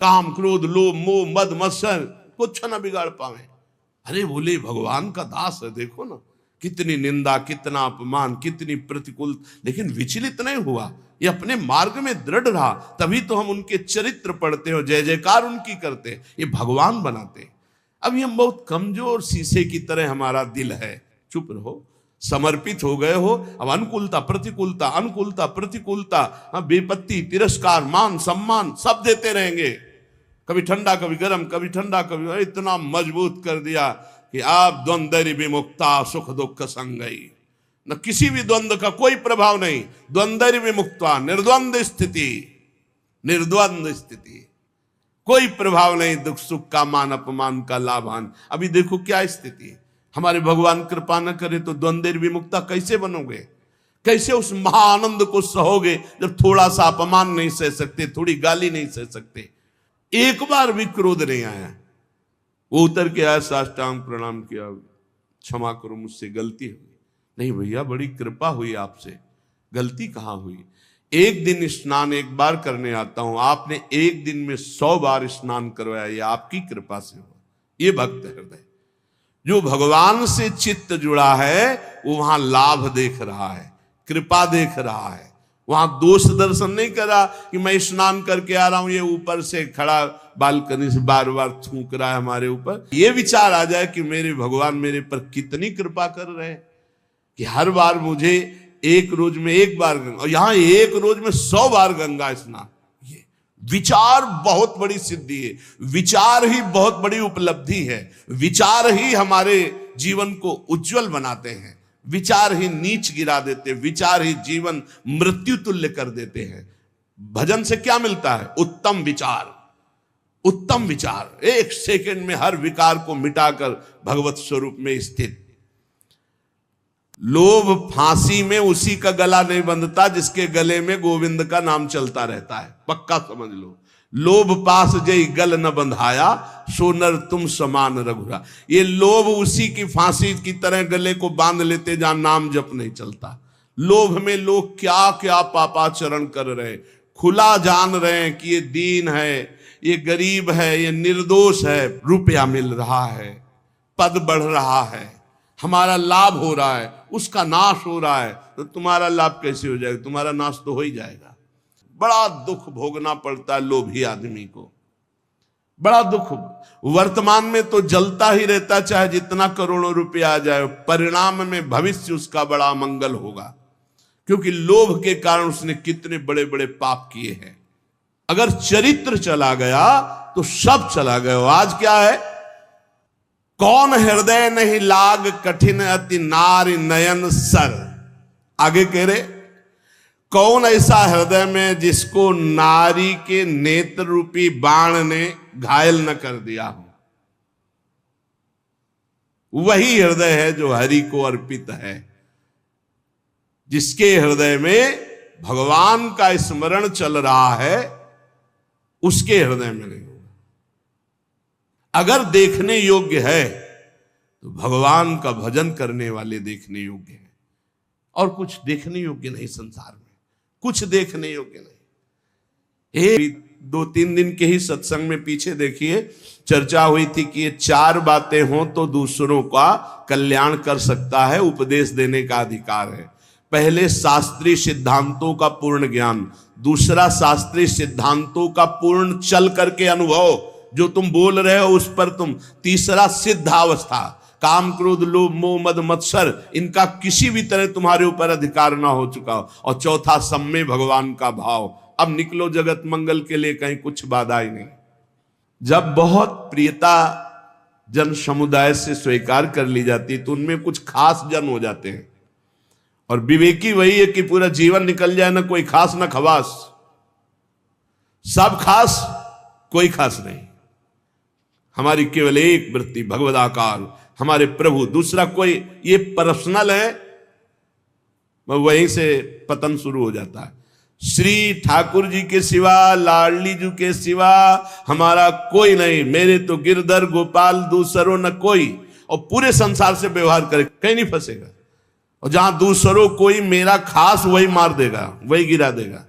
काम क्रोध लोभ मोह मद मत्सर कुछ ना बिगाड़ पावे। अरे बोले भगवान का दास है, देखो ना कितनी निंदा, कितना अपमान, कितनी प्रतिकूल, लेकिन विचलित नहीं हुआ, ये अपने मार्ग में दृढ़ रहा। तभी तो हम उनके चरित्र पढ़ते हो, जय जयकार उनकी करते, ये भगवान बनाते। अभी हम बहुत कमजोर शीशे की तरह हमारा दिल है, चुप रहो, समर्पित हो गए हो। अब अनुकूलता प्रतिकूलता, अनुकूलता प्रतिकूलता, बेपत्ती तिरस्कार मान सम्मान सब देते रहेंगे, कभी ठंडा कभी गर्म, कभी ठंडा कभी, इतना मजबूत कर दिया कि आप द्वंद्व विमुक्ता सुख दुख संगई, न किसी भी द्वंद्व का कोई प्रभाव नहीं, द्वंद्व विमुक्ता निर्द्वंद स्थिति, निर्द्वंद स्थिति, कोई प्रभाव नहीं, दुख सुख का मान अपमान का लाभान। अभी देखो क्या स्थिति, हमारे भगवान कृपा न करे तो द्वंद्व विमुक्ता कैसे बनोगे, कैसे उस महाआनंद को सहोगे जब थोड़ा सा अपमान नहीं सह सकते, थोड़ी गाली नहीं सह सकते, एक बार भी क्रोध नहीं आया। वो उतर के आया, साष्टांग प्रणाम किया, क्षमा करो मुझसे गलती हुई। नहीं भैया बड़ी कृपा हुई आपसे, गलती कहाँ हुई, एक दिन स्नान एक बार करने आता हूं, आपने एक दिन में 100 बार स्नान करवाया, ये आपकी कृपा से हुआ। ये भक्त हृदय जो भगवान से चित्त जुड़ा है वो वहां लाभ देख रहा है, कृपा देख रहा है, वहां दोष दर्शन नहीं करा कि मैं स्नान करके आ रहा हूं, ये ऊपर से खड़ा बालकनी से बार बार थूक रहा है हमारे ऊपर। ये विचार आ जाए कि मेरे भगवान मेरे पर कितनी कृपा कर रहे हैं कि हर बार मुझे एक रोज में एक बार गंगा, और यहां एक रोज में 100 बार गंगा स्नान। ये विचार बहुत बड़ी सिद्धि है, विचार ही बहुत बड़ी उपलब्धि है, विचार ही हमारे जीवन को उज्जवल बनाते हैं, विचार ही नीच गिरा देते, विचार ही जीवन मृत्यु तुल्य कर देते हैं। भजन से क्या मिलता है, उत्तम विचार, उत्तम विचार, एक सेकंड में हर विकार को मिटाकर भगवत स्वरूप में स्थित। लोभ फांसी में उसी का गला नहीं बंधता जिसके गले में गोविंद का नाम चलता रहता है, पक्का समझ लो। लोभ पास जय गल न बंधाया, सोनर तुम समान रघुरा। ये लोभ उसी की फांसी की तरह गले को बांध लेते जहां नाम जप नहीं चलता। लोभ में लोग क्या क्या पापाचरण कर रहे हैं, खुला जान रहे हैं कि ये दीन है, ये गरीब है, ये निर्दोष है, रुपया मिल रहा है, पद बढ़ रहा है, हमारा लाभ हो रहा है, उसका नाश हो रहा है, तो तुम्हारा लाभ कैसे हो जाएगा, तुम्हारा नाश तो हो ही जाएगा। बड़ा दुख भोगना पड़ता है लोभी आदमी को, बड़ा दुख। वर्तमान में तो जलता ही रहता, चाहे जितना करोड़ों रुपया आ जाए, परिणाम में भविष्य उसका बड़ा मंगल होगा, क्योंकि लोभ के कारण उसने कितने बड़े बड़े पाप किए हैं। अगर चरित्र चला गया तो सब चला गया। आज क्या है, कौन हृदय नहीं लाग कठिन अति नारी नयन सर। आगे कह रहे, कौन ऐसा हृदय में जिसको नारी के नेत्र रूपी बाण ने घायल न कर दिया हो। वही हृदय है जो हरि को अर्पित है, जिसके हृदय में भगवान का स्मरण चल रहा है, उसके हृदय में नहीं होगा। अगर देखने योग्य है तो भगवान का भजन करने वाले देखने योग्य हैं, और कुछ देखने योग्य नहीं संसार में, कुछ देखने योग्य नहीं। एक 2-3 दिन के ही सत्संग में पीछे देखिए चर्चा हुई थी कि ये 4 बातें हों तो दूसरों का कल्याण कर सकता है, उपदेश देने का अधिकार है। पहले शास्त्रीय सिद्धांतों का पूर्ण ज्ञान, दूसरा शास्त्रीय सिद्धांतों का पूर्ण चल करके अनुभव, जो तुम बोल रहे हो उस पर तुम, तीसरा सिद्धावस्था, काम क्रोध लोभ मोह मद मत्सर, इनका किसी भी तरह तुम्हारे ऊपर अधिकार ना हो चुका हो, और चौथा सम्मे भगवान का भाव। अब निकलो जगत मंगल के लिए, कहीं कुछ बाधा ही नहीं। जब बहुत प्रियता जन समुदाय से स्वीकार कर ली जाती है तो उनमें कुछ खास जन हो जाते हैं, और विवेकी वही है कि पूरा जीवन निकल जाए ना कोई खास ना खवास, सब खास कोई खास नहीं। हमारी केवल एक वृत्ति भगवदाकार, हमारे प्रभु, दूसरा कोई, ये पर्सनल है, वहीं से पतन शुरू हो जाता है। श्री ठाकुर जी के सिवा, लाडली जी के सिवा हमारा कोई नहीं, मेरे तो गिरधर गोपाल दूसरों न कोई, और पूरे संसार से व्यवहार करे कहीं नहीं फंसेगा, और जहां दूसरों कोई मेरा खास वही मार देगा, वही गिरा देगा।